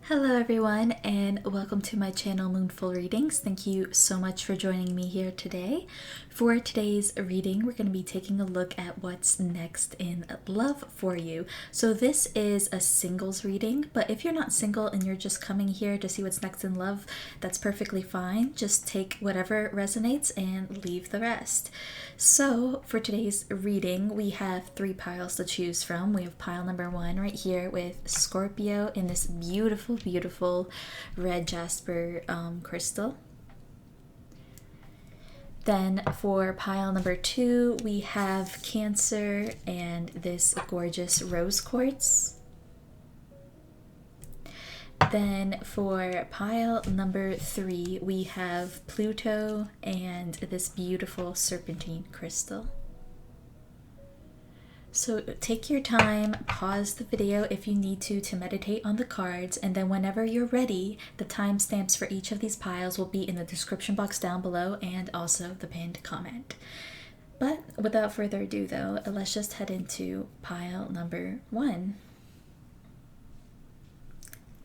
Hello everyone and welcome to my channel Moonful Readings. Thank you so much for joining me here today. For today's reading, we're going to be taking a look at what's next in love for you. So this is a singles reading, but if you're not single and you're just coming here to see what's next in love, that's perfectly fine. Just take whatever resonates and leave the rest. So for today's reading, we have three piles to choose from. We have pile number one right here with Scorpio in this beautiful red jasper crystal. Then for pile number two, we have Cancer and this gorgeous rose quartz. Then for pile number three, we have Pluto and this beautiful serpentine crystal. So take your time, pause the video if you need to meditate on the cards, and then whenever you're ready, the timestamps for each of these piles will be in the description box down below and also the pinned comment. But without further ado though, let's just head into pile number one.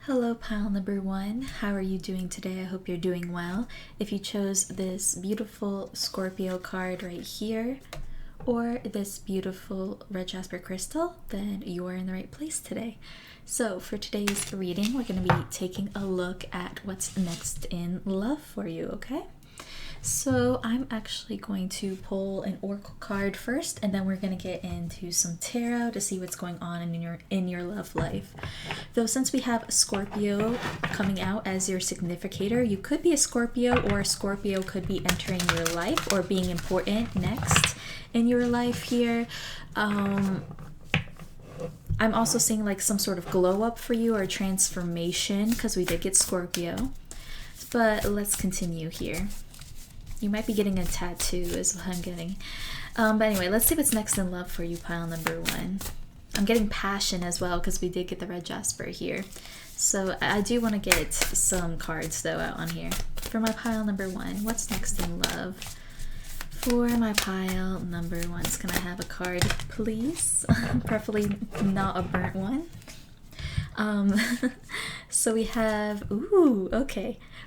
Hello pile number one, how are you doing today? I hope you're doing well. If you chose this beautiful Scorpio card right here, or this beautiful red jasper crystal, then you are in the right place today. So for today's reading, we're going to be taking a look at what's next in love for you, okay? So I'm actually going to pull an oracle card first, and then we're going to get into some tarot to see what's going on in your love life. Though since we have Scorpio coming out as your significator, you could be a Scorpio, or a Scorpio could be entering your life or being important next in your life here. I'm also seeing like some sort of glow up for you or transformation because we did get Scorpio. But let's continue here. You might be getting a tattoo is what I'm getting. But anyway, let's see what's next in love for you, pile number one. I'm getting passion as well because we did get the red jasper here. So I do want to get some cards though out on here. For my pile number one, what's next in love? For my pile number one, can I have a card, please? Preferably not a burnt one. So we have,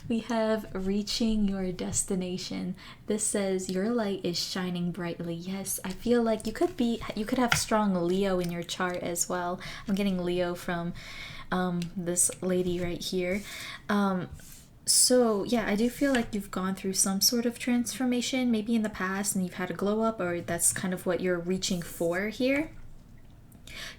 we have reaching your destination. This says your light is shining brightly. Yes, I feel like you could have strong Leo in your chart as well. I'm getting Leo from this lady right here. So yeah, I do feel like you've gone through some sort of transformation maybe in the past and you've had a glow up, or that's kind of what you're reaching for here.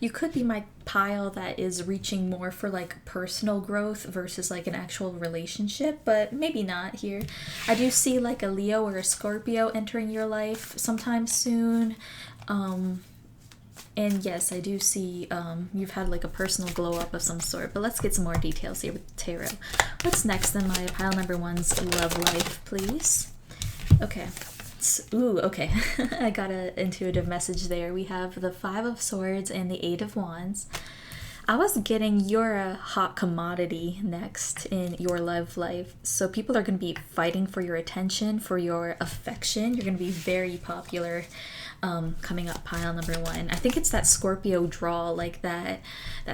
You could be my pile that is reaching more for like personal growth versus like an actual relationship, but maybe not here. I do see like a Leo or a Scorpio entering your life sometime soon. And yes, I do see you've had like a personal glow up of some sort, but let's get some more details here with tarot. What's next in my pile number one's love life, please? Okay. Ooh, okay. I got an intuitive message there. We have the Five of Swords and the Eight of Wands. I was getting you're a hot commodity next in your love life. So people are going to be fighting for your attention, for your affection. You're going to be very popular coming up pile number one. I think it's that Scorpio draw, like that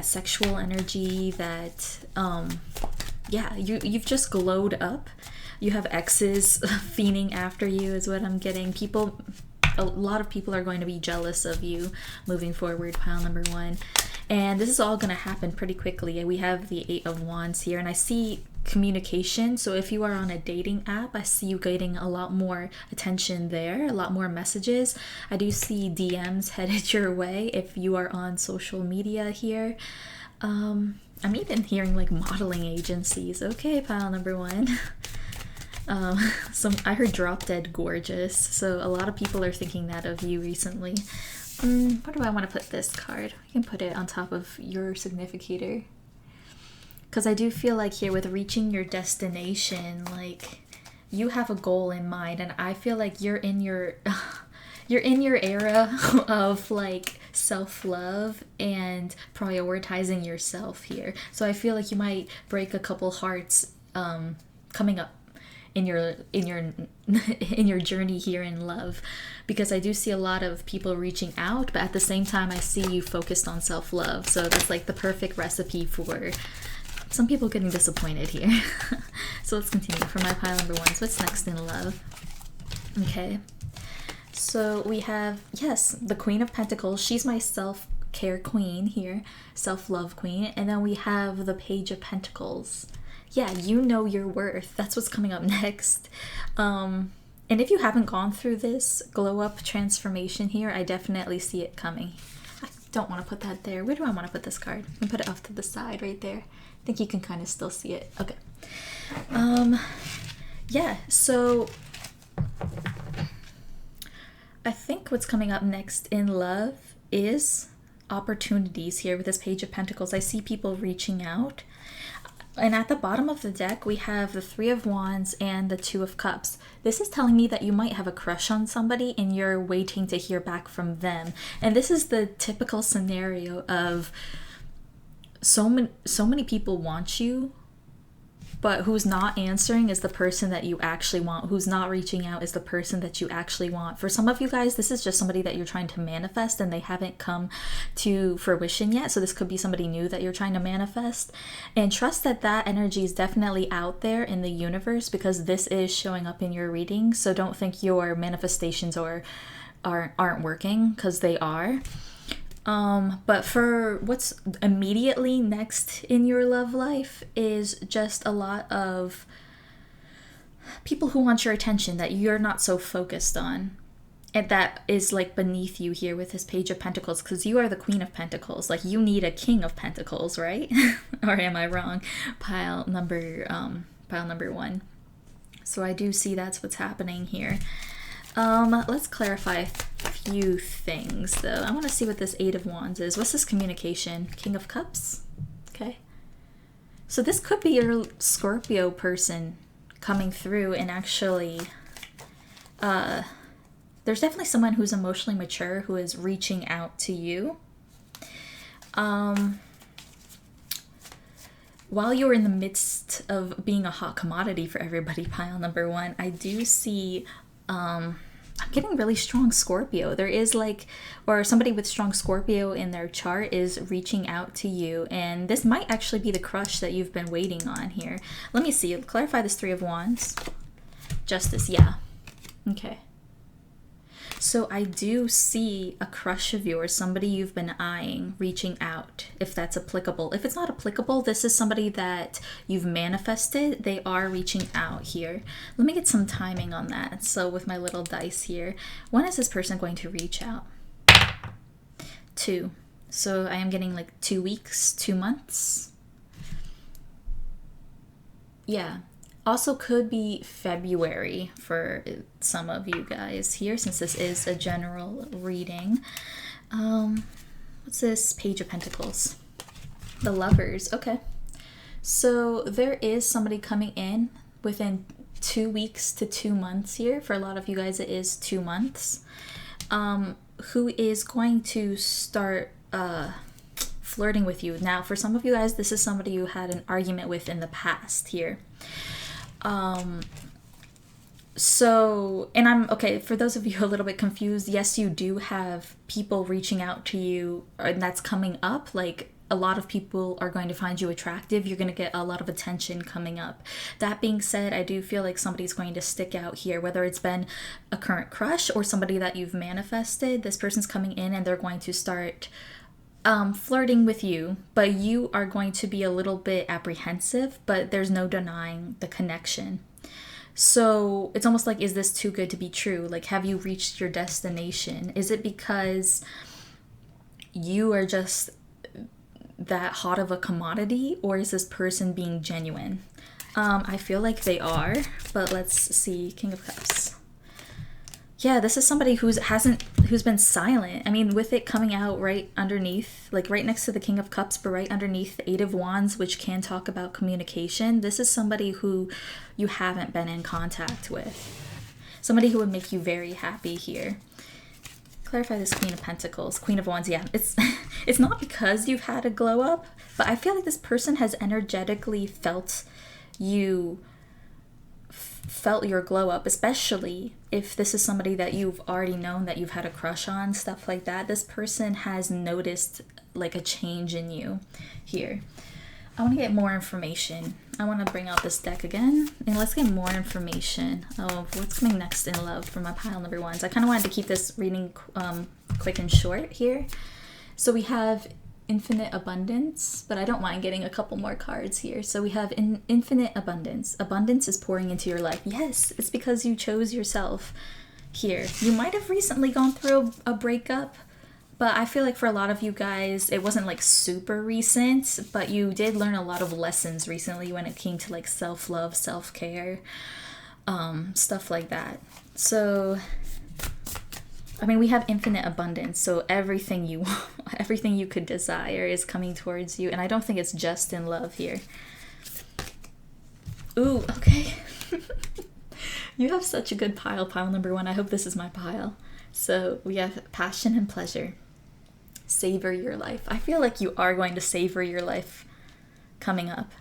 sexual energy that, yeah, you've just glowed up. You have exes fiending after you is what I'm getting. A lot of people are going to be jealous of you moving forward, pile number one. And this is all going to happen pretty quickly. We have the Eight of Wands here, and I see communication. So if you are on a dating app, I see you getting a lot more attention there, a lot more messages. I do see DMs headed your way if you are on social media here. I'm even hearing like modeling agencies. Okay, pile number one. I heard Drop Dead Gorgeous, so a lot of people are thinking that of you recently. Where do I want to put this card? I can put it on top of your significator. Because I do feel like here with reaching your destination, like you have a goal in mind, and I feel like you're in your era of like self-love and prioritizing yourself here. So I feel like you might break a couple hearts coming up in your journey here in love, because I do see a lot of people reaching out, but at the same time I see you focused on self-love. So that's like the perfect recipe for Some people getting disappointed here. So let's continue for my pile number 1. So what's next in love? Okay. So we have, yes, the Queen of Pentacles. She's my self-care queen here. Self-love queen. And then we have the Page of Pentacles. Yeah, you know your worth. That's what's coming up next. And if you haven't gone through this glow up transformation here, I definitely see it coming. I don't want to put that there. Where do I want to put this card? I'm gonna put it off to the side right there. I think you can kind of still see it. Okay. Yeah, so I think what's coming up next in love is opportunities here with this Page of Pentacles. I see people reaching out. And at the bottom of the deck, we have the 3 of Wands and the 2 of Cups. This is telling me that you might have a crush on somebody and you're waiting to hear back from them. And this is the typical scenario of so many people want you, but who's not answering is the person that you actually want. Who's not reaching out is the person that you actually want. For some of you guys, this is just somebody that you're trying to manifest and they haven't come to fruition yet. So this could be somebody new that you're trying to manifest. And trust that that energy is definitely out there in the universe, because this is showing up in your reading. So don't think your manifestations aren't working, because they are. But for what's immediately next in your love life is just a lot of people who want your attention that you're not so focused on. And that is like beneath you here with this Page of Pentacles, because you are the Queen of Pentacles. Like, you need a King of Pentacles, right? Or am I wrong? Pile number 1. So I do see that's what's happening here. Let's clarify a few things though. I want to see what this 8 of Wands is. What's this communication? King of Cups? Okay. So this could be your Scorpio person coming through, and actually, there's definitely someone who's emotionally mature who is reaching out to you. While you're in the midst of being a hot commodity for everybody, pile number 1, I do see, I'm getting really strong Scorpio. There is like, or somebody with strong Scorpio in their chart is reaching out to you, and this might actually be the crush that you've been waiting on here. Let me see, clarify this 3 of Wands. Justice, yeah. Okay. So I do see a crush of yours, somebody you've been eyeing, reaching out, if that's applicable. If it's not applicable, this is somebody that you've manifested. They are reaching out here. Let me get some timing on that. So with my little dice here, when is this person going to reach out? 2. So I am getting like 2 weeks, 2 months. Yeah. Also could be February for some of you guys here, since this is a general reading. What's this? Page of Pentacles. The Lovers. Okay. So there is somebody coming in within 2 weeks to 2 months here. For a lot of you guys, it is 2 months. Who is going to start flirting with you. Now, for some of you guys, this is somebody you had an argument with in the past here. So, and I'm, okay, for those of you a little bit confused, yes, you do have people reaching out to you, and that's coming up. Like, a lot of people are going to find you attractive. You're going to get a lot of attention coming up. That being said, I do feel like somebody's going to stick out here, whether it's been a current crush or somebody that you've manifested. This person's coming in and they're going to start flirting with you, but you are going to be a little bit apprehensive, but there's no denying the connection. So it's almost like, is this too good to be true? Like, have you reached your destination? Is it because you are just that hot of a commodity, or is this person being genuine? I feel like they are, but let's see. King of Cups. Yeah, this is somebody who's been silent. I mean, with it coming out right underneath, like right next to the King of Cups, but right underneath the 8 of Wands, which can talk about communication. This is somebody who you haven't been in contact with. Somebody who would make you very happy here. Clarify this Queen of Pentacles. Queen of Wands, yeah. It's not because you've had a glow up, but I feel like this person has energetically felt your glow up, especially if this is somebody that you've already known that you've had a crush on, stuff like that. This person has noticed like a change in you here. I want to get more information. I want to bring out this deck again, and let's get more information of what's coming next in love for my pile number ones. I kind of wanted to keep this reading quick and short here. So we have infinite abundance, but I don't mind getting a couple more cards here. So we have infinite abundance. Abundance is pouring into your life. Yes, it's because you chose yourself here. You might have recently gone through a breakup, but I feel like for a lot of you guys, it wasn't like super recent, but you did learn a lot of lessons recently when it came to like self-love, self-care, stuff like that. So, I mean, we have infinite abundance, so everything you want, everything you could desire is coming towards you, and I don't think it's just in love here. Ooh, okay. You have such a good pile number one. I hope this is my pile. So we have passion and pleasure. Savor your life. I feel like you are going to savor your life coming up.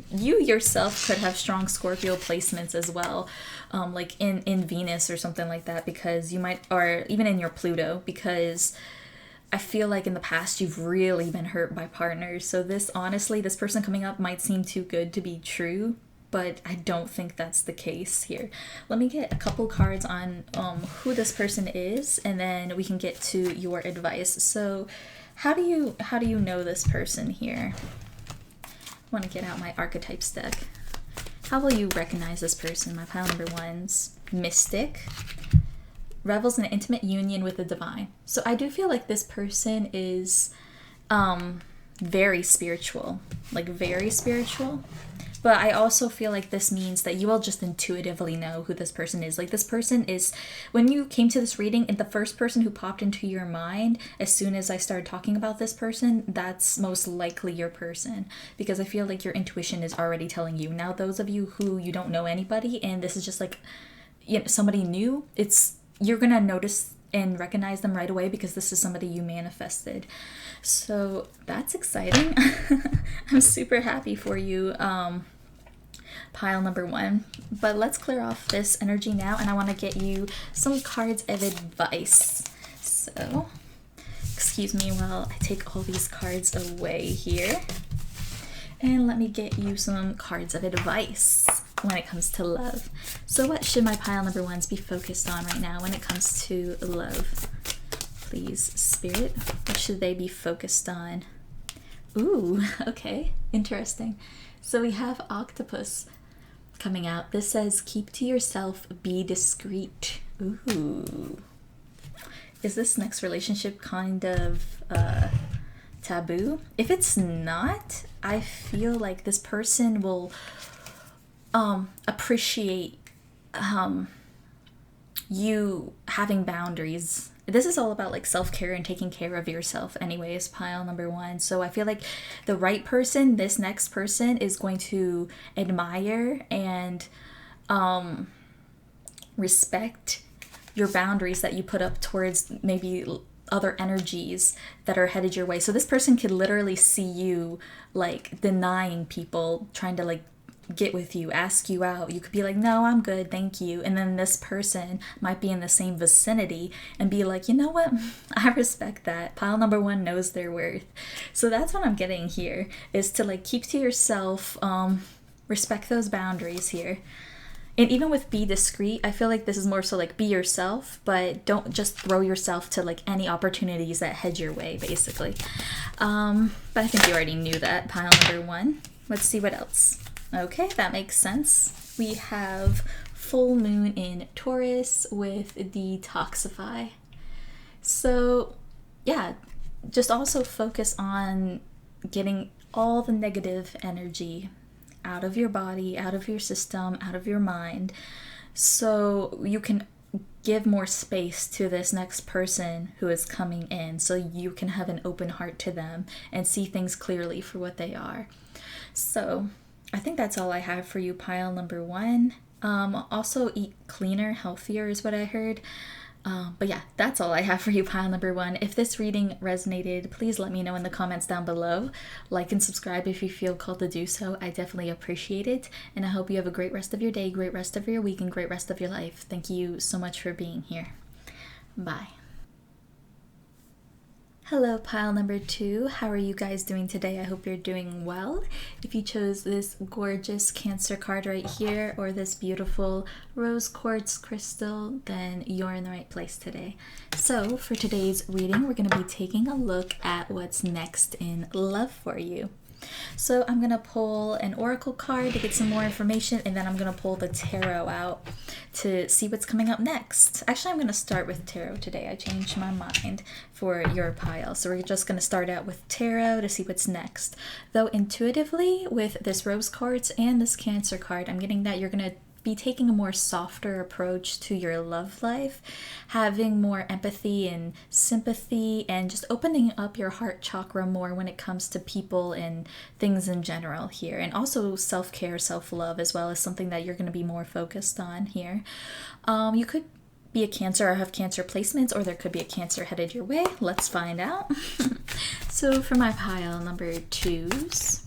You yourself could have strong Scorpio placements as well, like in Venus or something like that, because you might, or even in your Pluto, because I feel like in the past you've really been hurt by partners. So this, honestly, this person coming up might seem too good to be true, but I don't think that's the case here. Let me get a couple cards on who this person is, and then we can get to your advice. So how do you know this person here? I want to get out my archetypes deck. How will you recognize this person? My pile number ones. Mystic. Revels in an intimate union with the divine. So I do feel like this person is very spiritual. Like very spiritual. But I also feel like this means that you will just intuitively know who this person is. Like this person is, when you came to this reading, and the first person who popped into your mind as soon as I started talking about this person, that's most likely your person. Because I feel like your intuition is already telling you. Now those of you who you don't know anybody and this is just like, you know, somebody new, you're gonna notice and recognize them right away because this is somebody you manifested. So that's exciting. I'm super happy for you. Pile number one, but let's clear off this energy now, and I want to get you some cards of advice. So excuse me while I take all these cards away here, and let me get you some cards of advice when it comes to love. So what should my pile number ones be focused on right now when it comes to love? Please, Spirit, what should they be focused on? Ooh, okay, interesting. So we have Octopus coming out. This says, keep to yourself, be discreet. Ooh. Is this next relationship kind of taboo? If it's not, I feel like this person will appreciate you having boundaries. This is all about like self-care and taking care of yourself anyways, pile number one. So I feel like the right person, this next person, is going to admire and respect your boundaries that you put up towards maybe other energies that are headed your way. So this person could literally see you like denying people trying to like get with you, ask you out. You could be like, no, I'm good, thank you. And then this person might be in the same vicinity and be like, you know what, I respect that. Pile number one knows their worth. So that's what I'm getting here, is to like keep to yourself, respect those boundaries here. And even with be discreet, I feel like this is more so like be yourself, but don't just throw yourself to like any opportunities that head your way, basically. But I think you already knew that, pile number one. Let's see what else. Okay, that makes sense. We have full moon in Taurus with detoxify. So yeah, just also focus on getting all the negative energy out of your body, out of your system, out of your mind, so you can give more space to this next person who is coming in, so you can have an open heart to them and see things clearly for what they are. So I think that's all I have for you, pile number one. Also eat cleaner, healthier is what I heard. But yeah, that's all I have for you, pile number one. If this reading resonated, please let me know in the comments down below. Like and subscribe if you feel called to do so. I definitely appreciate it. And I hope you have a great rest of your day, great rest of your week, and great rest of your life. Thank you so much for being here. Bye. Hello, pile number 2. How are you guys doing today? I hope you're doing well. If you chose this gorgeous Cancer card right here or this beautiful rose quartz crystal, then you're in the right place today. So for today's reading, we're going to be taking a look at what's next in love for you. So I'm going to pull an oracle card to get some more information, and then I'm going to pull the tarot out to see what's coming up next. Actually, I'm going to start with tarot today. I changed my mind for your pile. So we're just going to start out with tarot to see what's next. Though intuitively, with this rose quartz and this Cancer card, I'm getting that you're going to be taking a more softer approach to your love life, having more empathy and sympathy, and just opening up your heart chakra more when it comes to people and things in general here. And also self-care, self-love as well is something that you're going to be more focused on here. You could be a Cancer or have Cancer placements, or there could be a Cancer headed your way. Let's find out. So for my pile number 2s,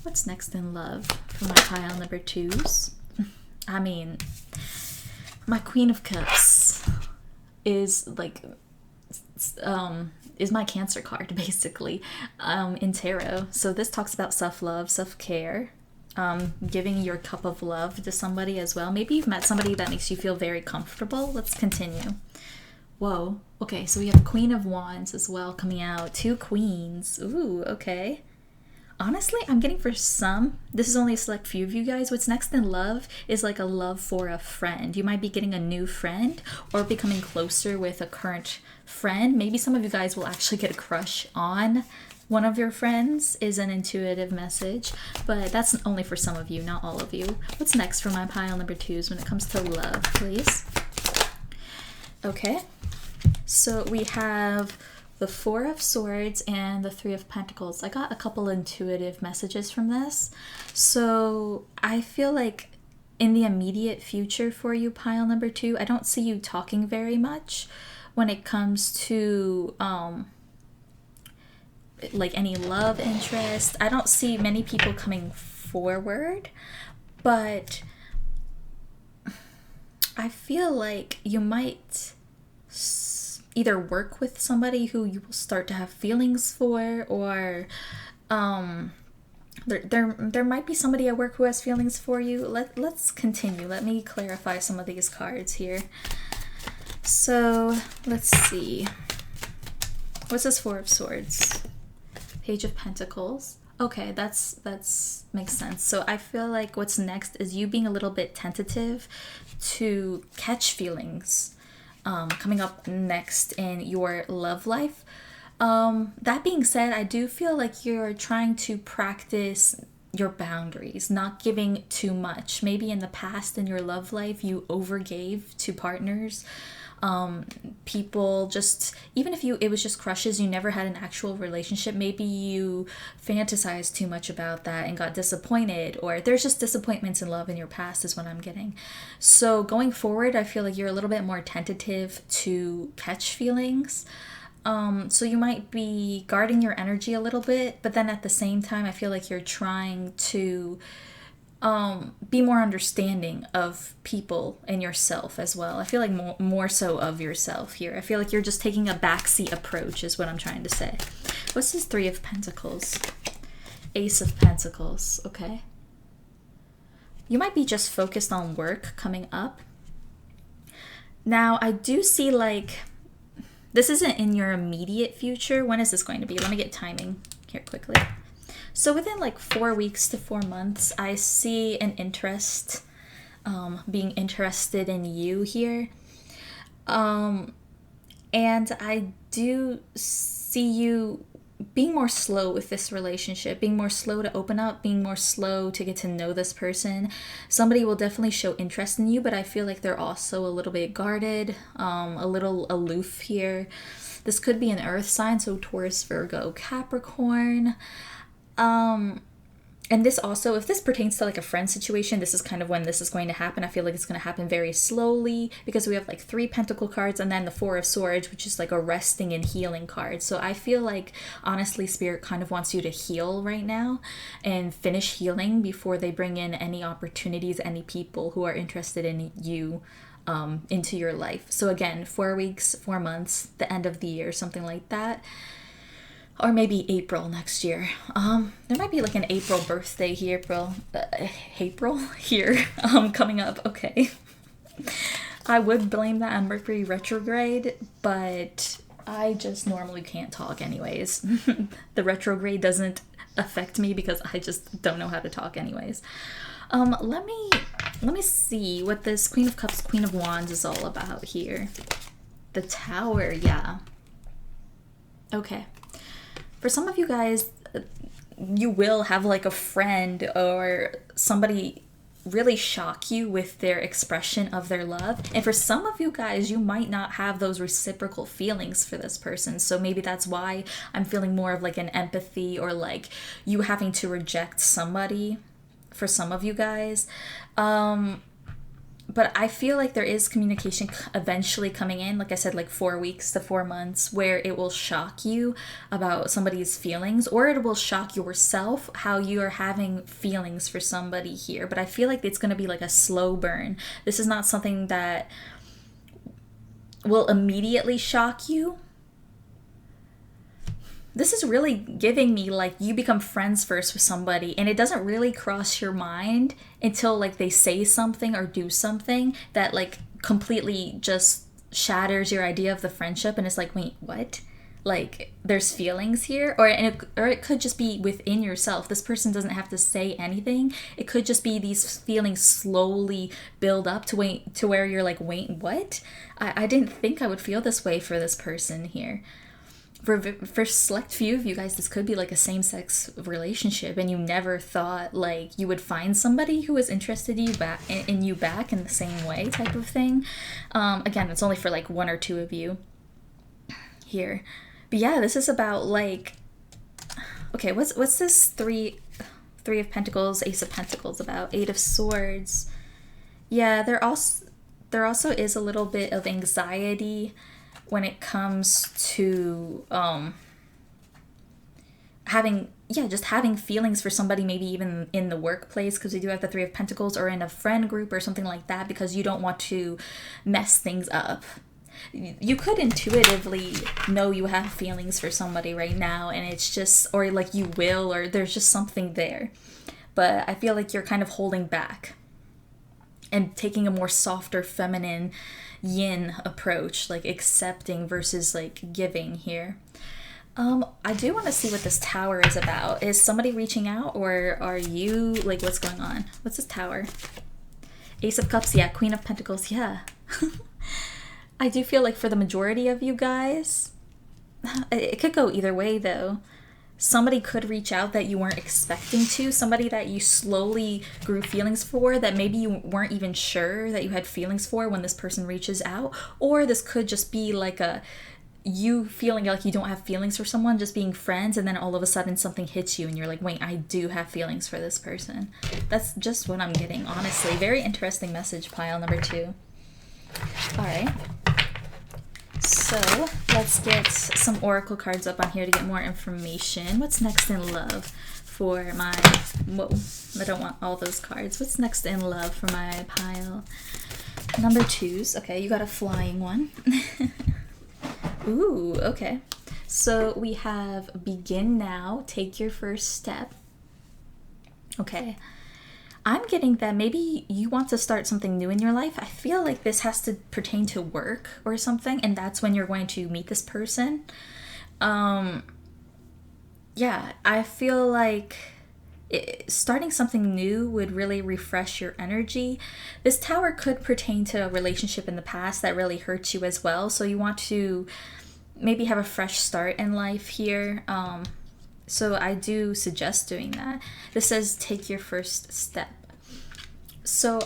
what's next in love for my pile number 2s? I mean, my Queen of Cups is like, is my Cancer card basically, in tarot. So this talks about self-love, self-care, giving your cup of love to somebody as well. Maybe you've met somebody that makes you feel very comfortable. Let's continue. Whoa. Okay, so we have Queen of Wands as well coming out. 2 queens. Ooh, okay. Honestly, I'm getting for some, this is only a select few of you guys, what's next in love is like a love for a friend. You might be getting a new friend or becoming closer with a current friend. Maybe some of you guys will actually get a crush on one of your friends, is an intuitive message, but that's only for some of you, not all of you. What's next for my pile number 2s when it comes to love, please? Okay, so we have the 4 of Swords and the 3 of Pentacles. I got a couple intuitive messages from this. So I feel like in the immediate future for you, pile number 2, I don't see you talking very much when it comes to like any love interest. I don't see many people coming forward, but I feel like you might either work with somebody who you will start to have feelings for, or there might be somebody at work who has feelings for you. Let's continue. Let me clarify some of these cards here. So let's see. What's this 4 of Swords? Page of Pentacles. Okay, that's makes sense. So I feel like what's next is you being a little bit tentative to catch feelings coming up next in your love life. That being said, I do feel like you're trying to practice your boundaries, not giving too much. Maybe in the past in your love life, you overgave to partners. People just, even if it was just crushes, you never had an actual relationship, maybe you fantasized too much about that and got disappointed, or there's just disappointments in love in your past is what I'm getting. So going forward, I feel like you're a little bit more tentative to catch feelings. So you might be guarding your energy a little bit, but then at the same time, I feel like you're trying to be more understanding of people and yourself as well. I feel like more so of yourself here. I feel like you're just taking a backseat approach is what I'm trying to say. What's this 3 of Pentacles? Ace of Pentacles, okay. You might be just focused on work coming up. Now, I do see like, this isn't in your immediate future. When is this going to be? Let me get timing here quickly. So within like 4 weeks to 4 months, I see an interest, being interested in you here. And I do see you being more slow with this relationship, being more slow to open up, being more slow to get to know this person. Somebody will definitely show interest in you, but I feel like they're also a little bit guarded, a little aloof here. This could be an earth sign, so Taurus, Virgo, Capricorn. And this also, if this pertains to like a friend situation, this is kind of when this is going to happen. I feel like it's going to happen very slowly because we have like 3 pentacle cards and then the 4 of swords, which is like a resting and healing card. So I feel like honestly, Spirit kind of wants you to heal right now and finish healing before they bring in any opportunities, any people who are interested in you into your life. So again, 4 weeks, 4 months, the end of the year, something like that. or maybe April next year. There might be like an April birthday here, April here, coming up. Okay. I would blame that on Mercury retrograde, but I just normally can't talk anyways. The retrograde doesn't affect me because I just don't know how to talk anyways. Let me see what this Queen of Cups, Queen of Wands is all about here. The Tower, yeah. Okay. For some of you guys, you will have like a friend or somebody really shock you with their expression of their love. And for some of you guys, you might not have those reciprocal feelings for this person. So maybe that's why I'm feeling more of like an empathy or like you having to reject somebody for some of you guys. But I feel like there is communication eventually coming in, like I said, like 4 weeks to 4 months, where it will shock you about somebody's feelings, or it will shock yourself how you are having feelings for somebody here. But I feel like it's going to be like a slow burn. This is not something that will immediately shock you. This is really giving me like you become friends first with somebody and it doesn't really cross your mind until like they say something or do something that like completely just shatters your idea of the friendship, and it's like, wait, what? Like there's feelings here, or it could just be within yourself. This person doesn't have to say anything. It could just be these feelings slowly build up to where you're like, wait, what? I didn't think I would feel this way for this person here. For select few of you guys, this could be like a same-sex relationship and you never thought like you would find somebody who was interested in you back in the same way type of thing. Again, it's only for like 1 or 2 of you here. But yeah, this is about like, okay, what's this three of Pentacles, Ace of Pentacles about? 8 of Swords. Yeah, there also is a little bit of anxiety when it comes to having feelings for somebody, maybe even in the workplace, because we do have the 3 of Pentacles, or in a friend group or something like that, because you don't want to mess things up. You could intuitively know you have feelings for somebody right now, and it's just, or like you will, or there's just something there. But I feel like you're kind of holding back and taking a more softer, feminine, yin approach, like accepting versus like giving here. I do want to see what this Tower is about. Is somebody reaching out, or are you like, what's going on? What's this Tower? Ace of Cups, yeah. Queen of Pentacles, yeah. I do feel like for the majority of you guys, it could go either way though. Somebody could reach out that you weren't expecting to, somebody that you slowly grew feelings for that maybe you weren't even sure that you had feelings for when this person reaches out. Or this could just be like you feeling like you don't have feelings for someone, just being friends, and then all of a sudden something hits you and you're like, wait, I do have feelings for this person. That's just what I'm getting, honestly. Very interesting message, pile number 2. All right. So let's get some oracle cards up on here to get more information. What's next in love for my... Whoa, I don't want all those cards. What's next in love for my pile? Number 2s. Okay, you got a flying one. Ooh, okay. So we have begin now, take your first step. Okay. I'm getting that maybe you want to start something new in your life. I feel like this has to pertain to work or something, and that's when you're going to meet this person. Yeah, I feel like starting something new would really refresh your energy. This Tower could pertain to a relationship in the past that really hurt you as well, so you want to maybe have a fresh start in life here. So I do suggest doing that. This says take your first step. So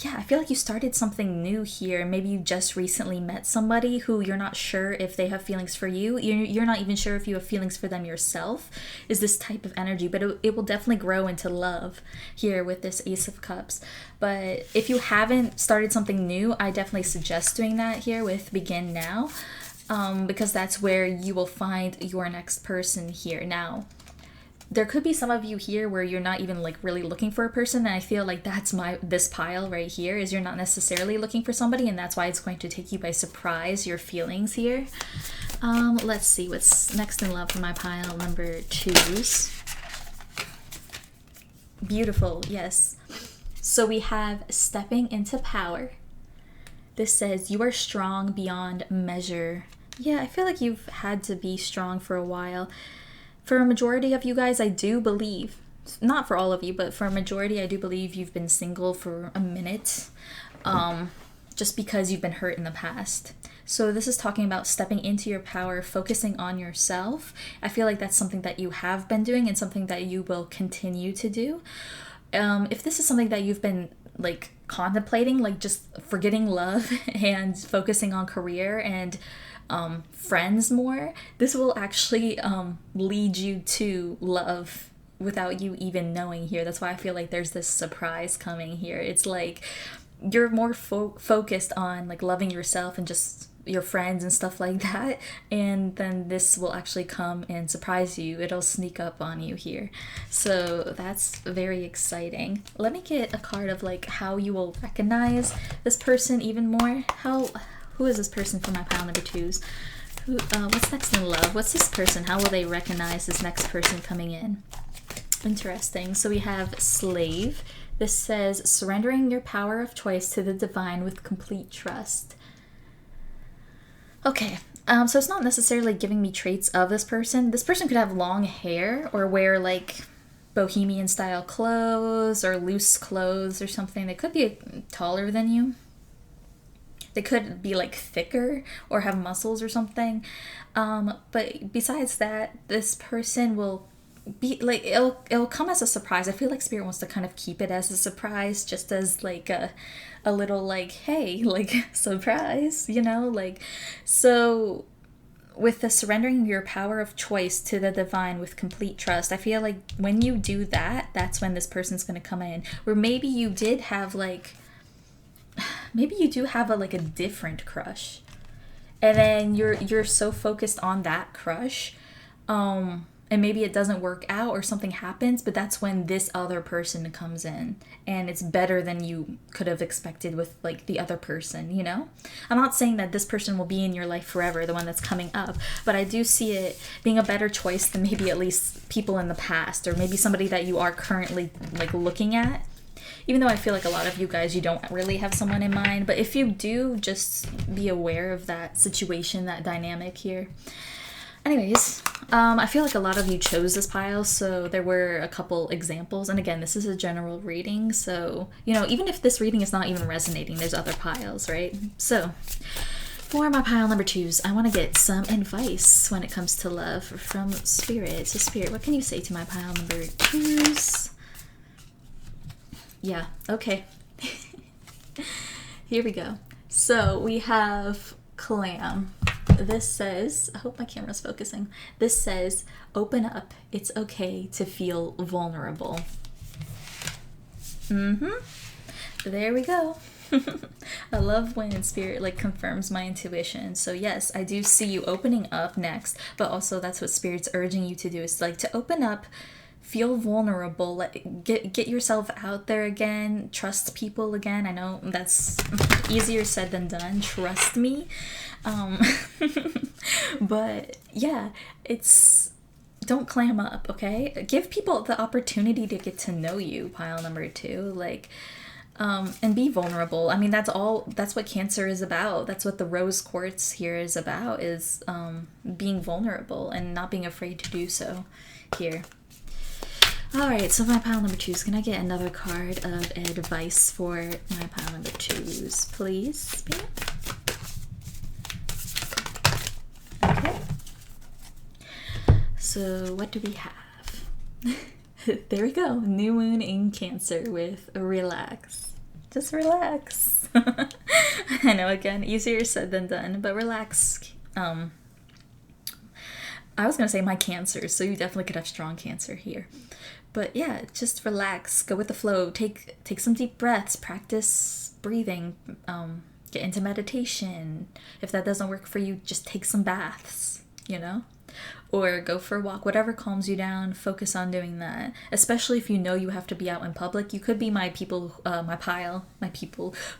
yeah, I feel like you started something new here. Maybe you just recently met somebody who you're not sure if they have feelings for you. You're not even sure if you have feelings for them yourself, is this type of energy. But it will definitely grow into love here with this Ace of Cups. But if you haven't started something new, I definitely suggest doing that here with begin now. Because that's where you will find your next person here. Now, there could be some of you here where you're not even like really looking for a person, and I feel like that's this pile right here, is you're not necessarily looking for somebody, and that's why it's going to take you by surprise, your feelings here. Let's see what's next in love for my pile number 2s. Beautiful, yes. So we have stepping into power. This says you are strong beyond measure. Yeah, I feel like you've had to be strong for a while. For a majority of you guys, I do believe, not for all of you, but for a majority, I do believe you've been single for a minute, just because you've been hurt in the past. So this is talking about stepping into your power, focusing on yourself. I feel like that's something that you have been doing and something that you will continue to do. If this is something that you've been like contemplating, like just forgetting love and focusing on career and friends more, this will actually lead you to love without you even knowing here. That's why I feel like there's this surprise coming here. It's like you're more focused on like loving yourself and just your friends and stuff like that, and then this will actually come and surprise you. It'll sneak up on you here, so that's very exciting. Let me get a card of like how you will recognize this person even more. Who is this person for my pile number 2s? What's next in love? What's this person? How will they recognize this next person coming in? Interesting. So we have slave. This says surrendering your power of choice to the divine with complete trust. Okay, so it's not necessarily giving me traits of this person. This person could have long hair or wear like bohemian style clothes or loose clothes or something. They could be taller than you. They could be like thicker or have muscles or something. But besides that, this person will be like, it'll come as a surprise. I feel like Spirit wants to kind of keep it as a surprise, just as like a little like, hey, like surprise, you know, like. So with the surrendering your power of choice to the divine with complete trust, I feel like when you do that, that's when this person's going to come in. Or maybe you did have like, maybe you do have a different crush, and then you're so focused on that crush, and maybe it doesn't work out or something happens, but that's when this other person comes in and it's better than you could have expected with like the other person, you know? I'm not saying that this person will be in your life forever, the one that's coming up, but I do see it being a better choice than maybe at least people in the past, or maybe somebody that you are currently like looking at. Even though I feel like a lot of you guys, you don't really have someone in mind, but if you do, just be aware of that situation, that dynamic here. Anyways, I feel like a lot of you chose this pile, so there were a couple examples. And again, this is a general reading, so, you know, even if this reading is not even resonating, there's other piles, right? So, for my pile number 2s, I want to get some advice when it comes to love from Spirit. So, Spirit, what can you say to my pile number 2s? Yeah, okay. Here we go. So, we have Clam. This says, I hope my camera's focusing. This says, open up. It's okay to feel vulnerable. There we go. I love when Spirit like confirms my intuition. So yes, I do see you opening up next, but also that's what Spirit's urging you to do, is like to open up, feel vulnerable, get yourself out there again, trust people again. I know that's easier said than done, trust me. But yeah, don't clam up, okay? Give people the opportunity to get to know you, pile number 2, like, and be vulnerable. I mean, that's what Cancer is about. That's what the rose quartz here is about, is being vulnerable and not being afraid to do so here. Alright, so my pile number 2s, can I get another card of advice for my pile number 2s, please, Spirit? Okay. So what do we have? There we go. New moon in Cancer with relax. Just relax. I know, again, easier said than done, but relax. I was going to say my Cancer, so you definitely could have strong Cancer here. But yeah, just relax, go with the flow, take some deep breaths, practice breathing, get into meditation. If that doesn't work for you, just take some baths, you know? Or go for a walk, whatever calms you down, focus on doing that. Especially if you know you have to be out in public. You could be my people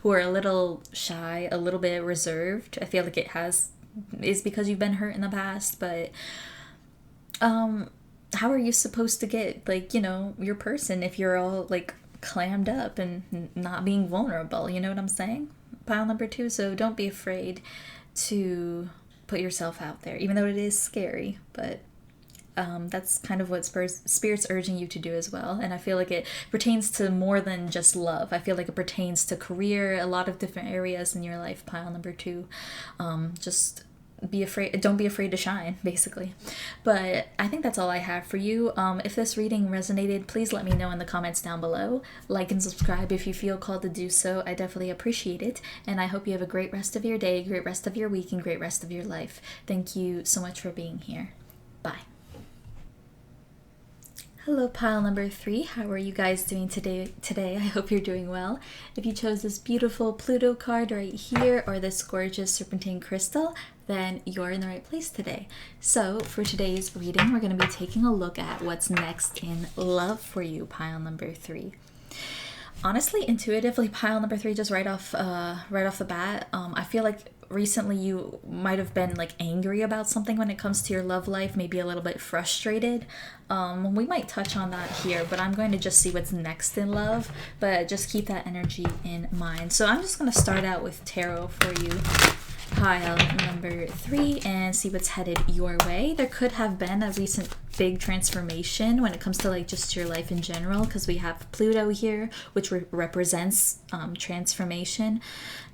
who are a little shy, a little bit reserved. I feel like it has is because you've been hurt in the past, but how are you supposed to get, like, you know, your person if you're all like clammed up and not being vulnerable? You know what I'm saying? Pile number 2. So don't be afraid to put yourself out there, even though it is scary, but that's kind of what Spirit's urging you to do as well. And I feel like it pertains to more than just love. I feel like it pertains to career, a lot of different areas in your life, pile number 2. Just don't be afraid to shine, basically. But I think that's all I have for you. If this reading resonated, please let me know in the comments down below. Like and subscribe if you feel called to do so. I definitely appreciate it, and I hope you have a great rest of your day, great rest of your week, and great rest of your life. Thank you so much for being here. Bye. Hello, pile number 3. How are you guys doing today? I hope you're doing well. If you chose this beautiful Pluto card right here, or this gorgeous serpentine crystal, then you're in the right place today. So for today's reading, we're going to be taking a look at what's next in love for you, pile number 3. Honestly, intuitively, pile number 3, just right off the bat, I feel like recently you might have been like angry about something when it comes to your love life, maybe a little bit frustrated. We might touch on that here, but I'm going to just see what's next in love, but just keep that energy in mind. So I'm just going to start out with tarot for you, pile number 3, and see what's headed your way. There could have been a recent big transformation when it comes to like just your life in general, because we have Pluto here, which represents transformation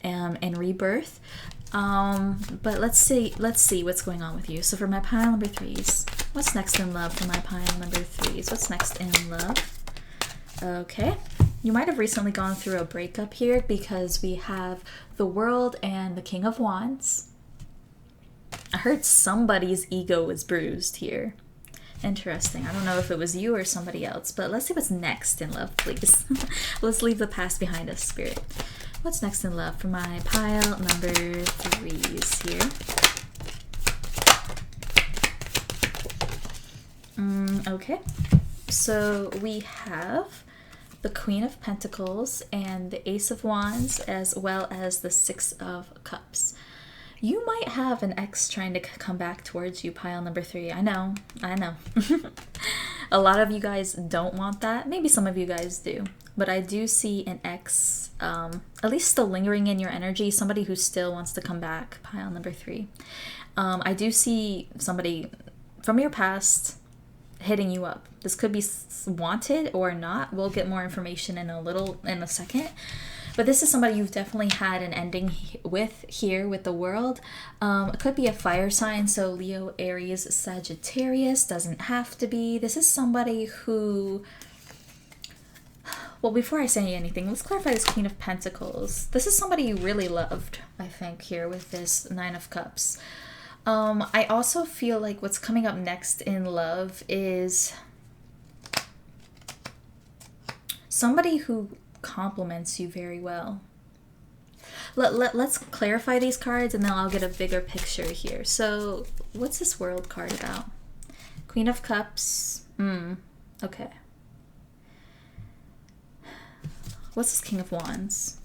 and rebirth. But let's see what's going on with you. So for my pile number 3s, what's next in love for my pile number 3s? What's next in love? Okay. You might have recently gone through a breakup here, because we have the World and the King of Wands. I heard somebody's ego was bruised here. Interesting. I don't know if it was you or somebody else, but let's see what's next in love, please. Let's leave the past behind us, Spirit. What's next in love for my pile number 3s here? Okay. So we have the Queen of Pentacles and the Ace of Wands, as well as the Six of Cups. You might have an ex trying to come back towards you, pile number 3. I know. A lot of you guys don't want that. Maybe some of you guys do. But I do see an ex, at least still lingering in your energy, somebody who still wants to come back, pile number 3. I do see somebody from your past hitting you up. This could be wanted or not. We'll get more information in a second. But this is somebody you've definitely had an ending with here with the World. It could be a fire sign, so Leo, Aries, Sagittarius, doesn't have to be. This is somebody who... Well, before I say anything, let's clarify this Queen of Pentacles. This is somebody you really loved, I think, here with this Nine of Cups. I also feel like what's coming up next in love is somebody who compliments you very well. Let's clarify these cards, and then I'll get a bigger picture here. So what's this World card about? Queen of Cups. Okay. What's this King of Wands?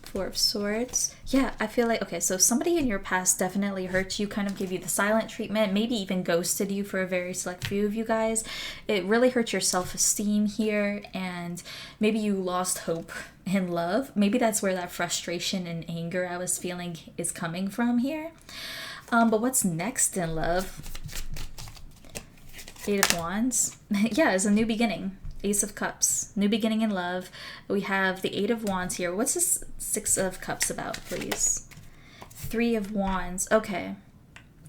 Four of Swords. Yeah, I feel like, okay, so somebody in your past definitely hurt you, kind of gave you the silent treatment, maybe even ghosted you for a very select few of you guys. It really hurt your self-esteem here, and maybe you lost hope in love. Maybe that's where that frustration and anger I was feeling is coming from here. But what's next in love? Eight of Wands. Yeah, it's a new beginning. Ace of Cups, new beginning in love. We have the Eight of Wands here. What's this Six of Cups about, please? Three of Wands. Okay.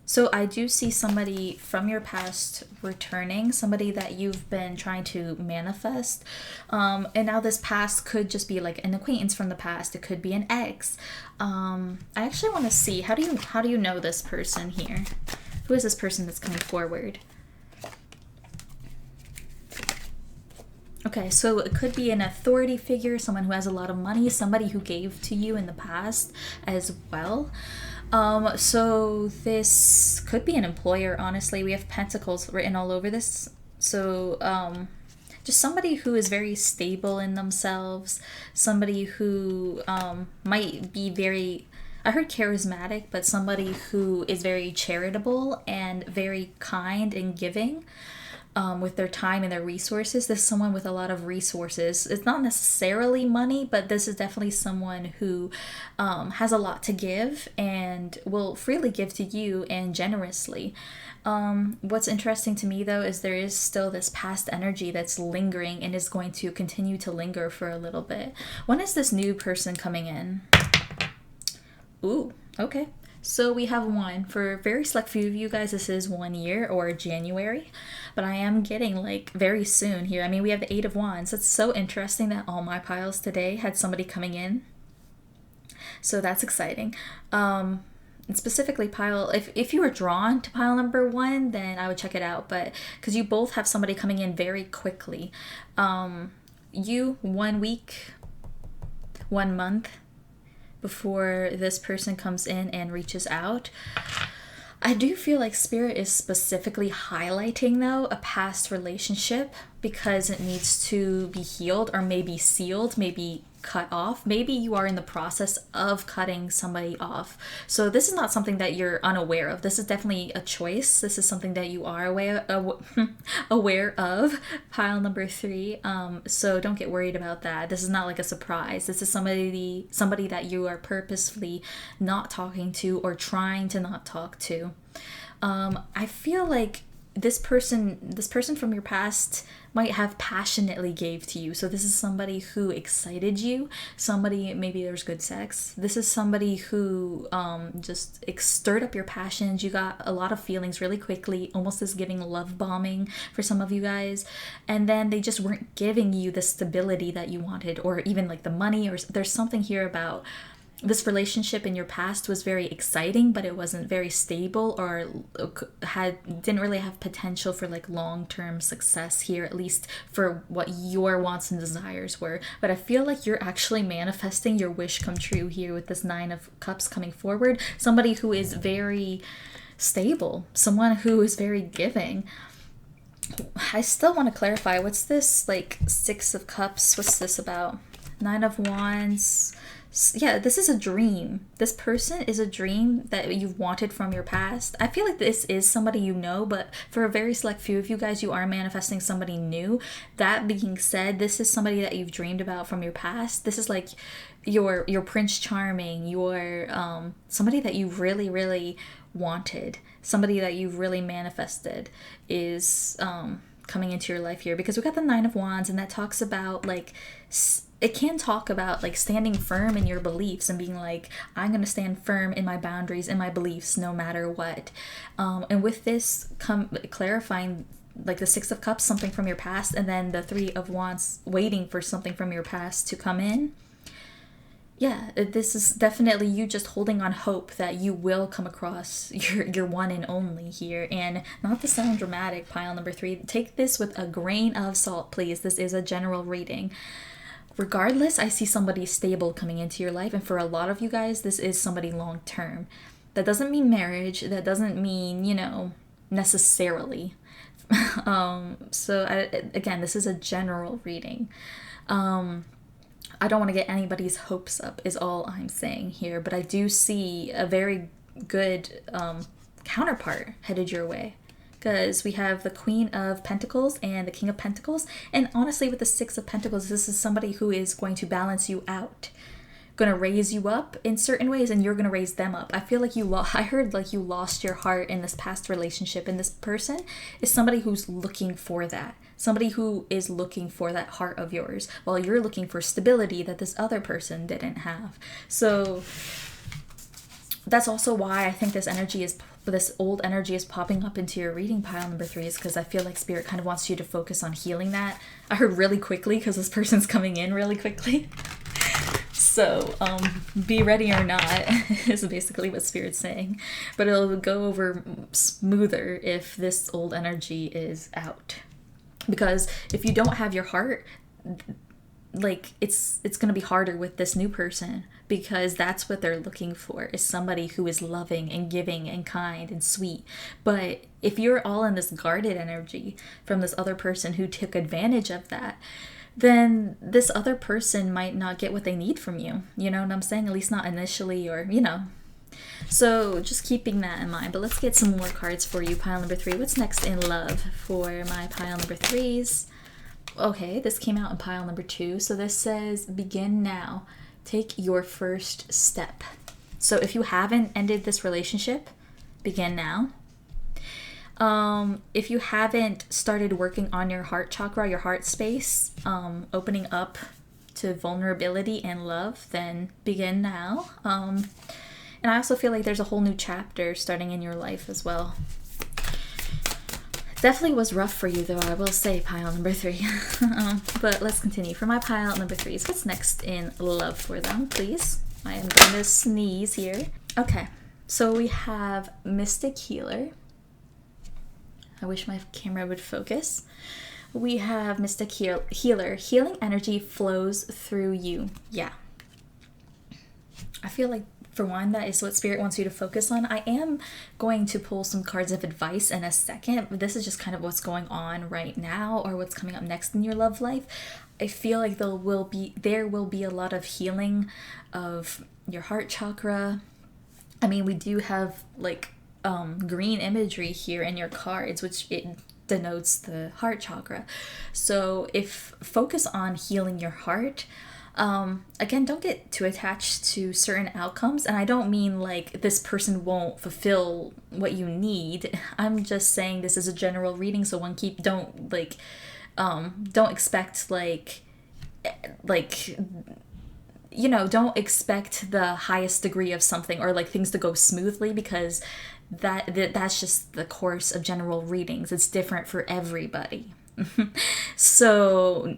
So I do see somebody from your past returning, somebody that you've been trying to manifest. And now this past could just be like an acquaintance from the past. It could be an ex. I actually want to see, how do you know this person here? Who is this person that's coming forward? Okay, so it could be an authority figure, someone who has a lot of money, somebody who gave to you in the past as well. So this could be an employer, honestly. We have pentacles written all over this. So just somebody who is very stable in themselves, somebody who might be very... I heard charismatic, but somebody who is very charitable and very kind and giving. With their time and their resources. This is someone with a lot of resources. It's not necessarily money, but this is definitely someone who has a lot to give and will freely give to you and generously. What's interesting to me though is there is still this past energy that's lingering and is going to continue to linger for a little bit. When is this new person coming in? Ooh, okay. So we have one. For a very select few of you guys, this is 1 year or January. But I am getting like very soon here. I mean, we have the 8 of Wands. It's so interesting that all my piles today had somebody coming in. So that's exciting. And specifically pile, if you were drawn to pile number 1, then I would check it out. But because you both have somebody coming in very quickly. You, 1 week, 1 month before this person comes in and reaches out. I do feel like Spirit is specifically highlighting though a past relationship because it needs to be healed or maybe sealed, maybe cut off. Maybe you are in the process of cutting somebody off. So this is not something that you're unaware of. This is definitely a choice. This is something that you are aware of. Pile number 3. So don't get worried about that. This is not like a surprise. This is somebody that you are purposefully not talking to or trying to not talk to. I feel like this person from your past might have passionately gave to you. So this is somebody who excited you. Somebody, maybe there's good sex. This is somebody who just stirred up your passions. You got a lot of feelings really quickly, almost as giving love bombing for some of you guys. And then they just weren't giving you the stability that you wanted, or even like the money, or there's something here about this relationship in your past was very exciting, but it wasn't very stable or didn't really have potential for like long-term success here, at least for what your wants and desires were. But I feel like you're actually manifesting your wish come true here with this 9 of Cups coming forward. Somebody who is very stable, someone who is very giving. I still want to clarify, what's this like 6 of Cups? What's this about? 9 of Wands. Yeah, this is a dream. This person is a dream that you've wanted from your past. I feel like this is somebody you know, but for a very select few of you guys, you are manifesting somebody new. That being said, this is somebody that you've dreamed about from your past. This is like your Prince Charming, your somebody that you really, really wanted. Somebody that you've really manifested is coming into your life here, because we got the 9 of Wands, and that talks about like it can talk about like standing firm in your beliefs and being like, I'm going to stand firm in my boundaries and my beliefs no matter what. And with this clarifying like the 6 of Cups, something from your past, and then the 3 of Wands, waiting for something from your past to come in. Yeah, this is definitely you just holding on hope that you will come across your one and only here. And not to sound dramatic, pile number 3, take this with a grain of salt, please. This is a general reading. Regardless, I see somebody stable coming into your life. And for a lot of you guys, this is somebody long term. That doesn't mean marriage. That doesn't mean, necessarily. Again, this is a general reading. I don't want to get anybody's hopes up is all I'm saying here, but I do see a very good counterpart headed your way, because we have the Queen of Pentacles and the King of Pentacles, and honestly with the 6 of Pentacles, this is somebody who is going to balance you out, going to raise you up in certain ways, and you're going to raise them up. I feel like I heard like you lost your heart in this past relationship, and this person is somebody who's looking for that. Somebody who is looking for that heart of yours, while you're looking for stability that this other person didn't have. So that's also why I think this old energy is popping up into your reading, pile number 3, is because I feel like Spirit kind of wants you to focus on healing that. I heard really quickly because this person's coming in really quickly. So be ready or not is basically what Spirit's saying. But it'll go over smoother if this old energy is out. Because if you don't have your heart, like it's going to be harder with this new person, because that's what they're looking for, is somebody who is loving and giving and kind and sweet. But if you're all in this guarded energy from this other person who took advantage of that, then this other person might not get what they need from you. You know what I'm saying? At least not initially, or So just keeping that in mind, but let's get some more cards for you, pile number 3. What's next in love for my pile number 3s? Okay, this came out in pile number 2. So this says, begin now. Take your first step. So if you haven't ended this relationship, begin now. If you haven't started working on your heart chakra, your heart space, opening up to vulnerability and love, then begin now. And I also feel like there's a whole new chapter starting in your life as well. Definitely was rough for you though, I will say, pile number 3. But let's continue. For my pile number 3s, what's next in love for them, please? I am going to sneeze here. Okay, so we have Mystic Healer. I wish my camera would focus. We have Mystic Healer. Healing energy flows through you. Yeah. I feel like, for one, that is what Spirit wants you to focus on. I am going to pull some cards of advice in a second, but this is just kind of what's going on right now, or what's coming up next in your love life. I feel like there will be a lot of healing of your heart chakra. I mean, we do have like green imagery here in your cards, which it denotes the heart chakra. So if focus on healing your heart. Again, don't get too attached to certain outcomes, and I don't mean like this person won't fulfill what you need. I'm just saying this is a general reading, so don't expect don't expect the highest degree of something, or like things to go smoothly, because that's just the course of general readings. It's different for everybody. So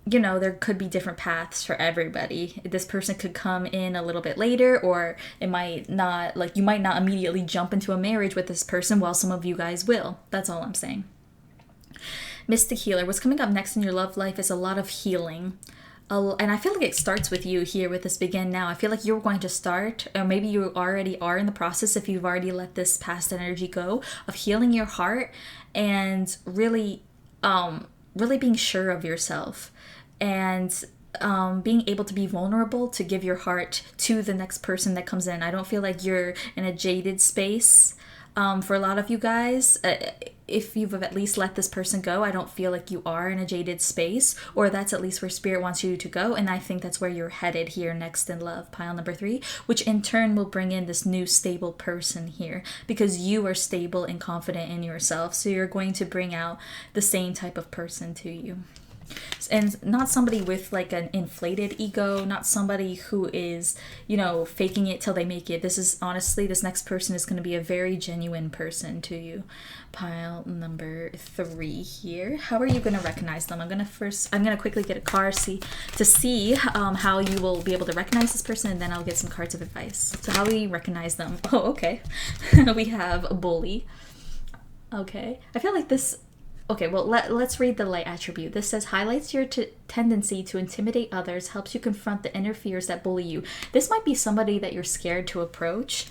there could be different paths for everybody. This person could come in a little bit later, or it might not, like you might not immediately jump into a marriage with this person, while some of you guys will. That's all I'm saying. Mystic Healer, what's coming up next in your love life is a lot of healing. And I feel like it starts with you here with this begin now. I feel like you're going to start, or maybe you already are in the process, if you've already let this past energy go, of healing your heart and really being sure of yourself. And being able to be vulnerable to give your heart to the next person that comes in. I don't feel like you're in a jaded space. For a lot of you guys, if you've at least let this person go, I don't feel like you are in a jaded space, or that's at least where Spirit wants you to go. And I think that's where you're headed here next in love, pile number 3, which in turn will bring in this new stable person here, because you are stable and confident in yourself. So you're going to bring out the same type of person to you. And not somebody with like an inflated ego, not somebody who is, faking it till they make it. This is honestly, this next person is going to be a very genuine person to you. Pile number 3 here. How are you going to recognize them? I'm going to quickly get a card to see how you will be able to recognize this person, and then I'll get some cards of advice. So how will you recognize them? Oh, okay. We have a bully. Okay. I feel like this... Okay, well, let's read the light attribute. This says, highlights your tendency to intimidate others, helps you confront the inner fears that bully you. This might be somebody that you're scared to approach.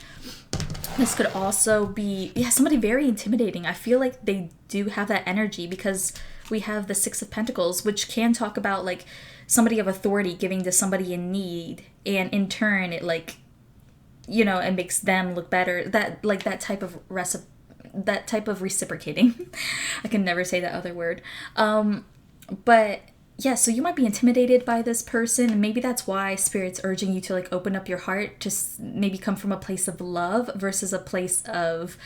This could also be, somebody very intimidating. I feel like they do have that energy, because we have the 6 of Pentacles, which can talk about like somebody of authority giving to somebody in need, and in turn it it makes them look better. That type of reciprocating. I can never say that other word. But yeah, so you might be intimidated by this person, and maybe that's why Spirit's urging you to like open up your heart, to maybe come from a place of love versus a place of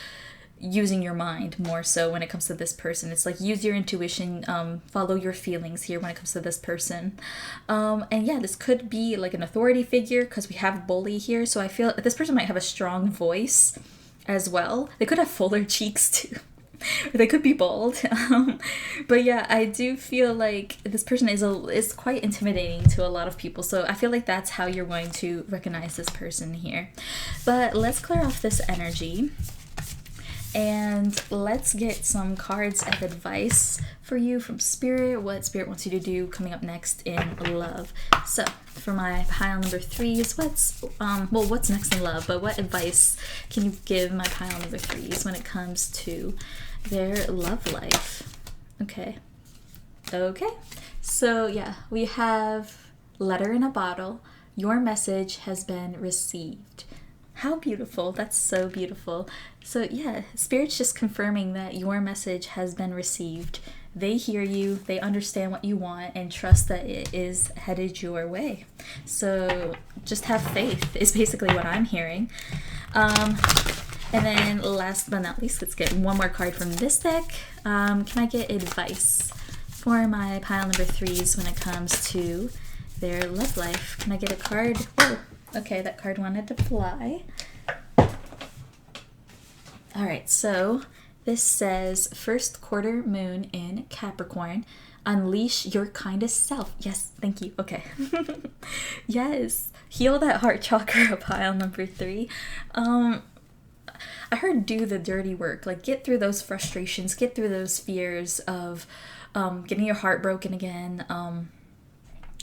using your mind more so when it comes to this person. It's like, use your intuition, follow your feelings here when it comes to this person. And yeah, this could be like an authority figure, because we have bully here, so I feel this person might have a strong voice as well. They could have fuller cheeks too. Or they could be bald. But yeah, I do feel like this person is quite intimidating to a lot of people. So I feel like that's how you're going to recognize this person here. But let's clear off this energy. And let's get some cards of advice for you from Spirit, what Spirit wants you to do coming up next in love. So for my pile number 3s, what's next in love, but what advice can you give my pile number 3s when it comes to their love life? Okay, so yeah, we have letter in a bottle. Your message has been received. How beautiful. That's so beautiful. So yeah, Spirit's just confirming that your message has been received. They hear you, they understand what you want, and trust that it is headed your way. So just have faith is basically what I'm hearing. And then last but not least, let's get one more card from this deck. Can I get advice for my pile number 3s when it comes to their love life? Can I get a card? Whoa, okay, that card wanted to fly. All right, so this says first quarter moon in Capricorn. Unleash your kindest self. Yes, thank you. Okay. Yes, heal that heart chakra, pile number 3. I heard do the dirty work, like get through those frustrations, get through those fears of getting your heart broken again.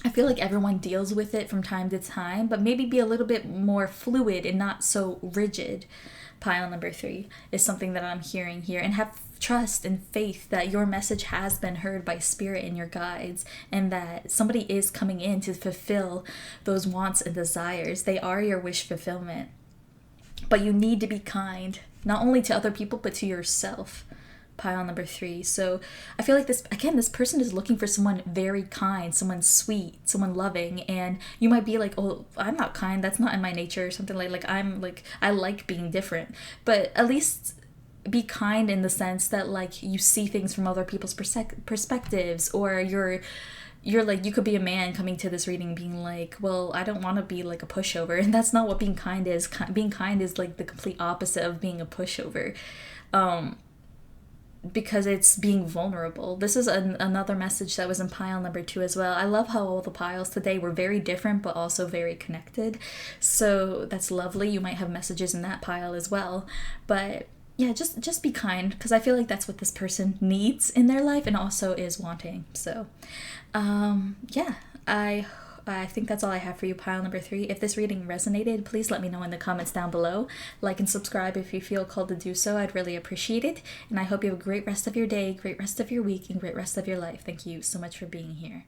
I feel like everyone deals with it from time to time, but maybe be a little bit more fluid and not so rigid. Pile number 3 is something that I'm hearing here, and have trust and faith that your message has been heard by Spirit and your guides, and that somebody is coming in to fulfill those wants and desires. They are your wish fulfillment. But you need to be kind, not only to other people, but to yourself. Pile number 3. So I feel like this person is looking for someone very kind, someone sweet, someone loving, and you might be like, oh, I'm not kind, that's not in my nature, or something I like being different. But at least be kind in the sense that like you see things from other people's perspectives, or you're like, you could be a man coming to this reading being like, well, I don't want to be like a pushover, and that's not what being kind is. Being kind is like the complete opposite of being a pushover, because it's being vulnerable. This is another message that was in pile number 2 as well. I love how all the piles today were very different but also very connected, so that's lovely. You might have messages in that pile as well, but yeah, just be kind, because I feel like that's what this person needs in their life and also is wanting. So yeah, I think that's all I have for you, pile number 3. If this reading resonated, please let me know in the comments down below. Like and subscribe if you feel called to do so. I'd really appreciate it. And I hope you have a great rest of your day, great rest of your week, and great rest of your life. Thank you so much for being here.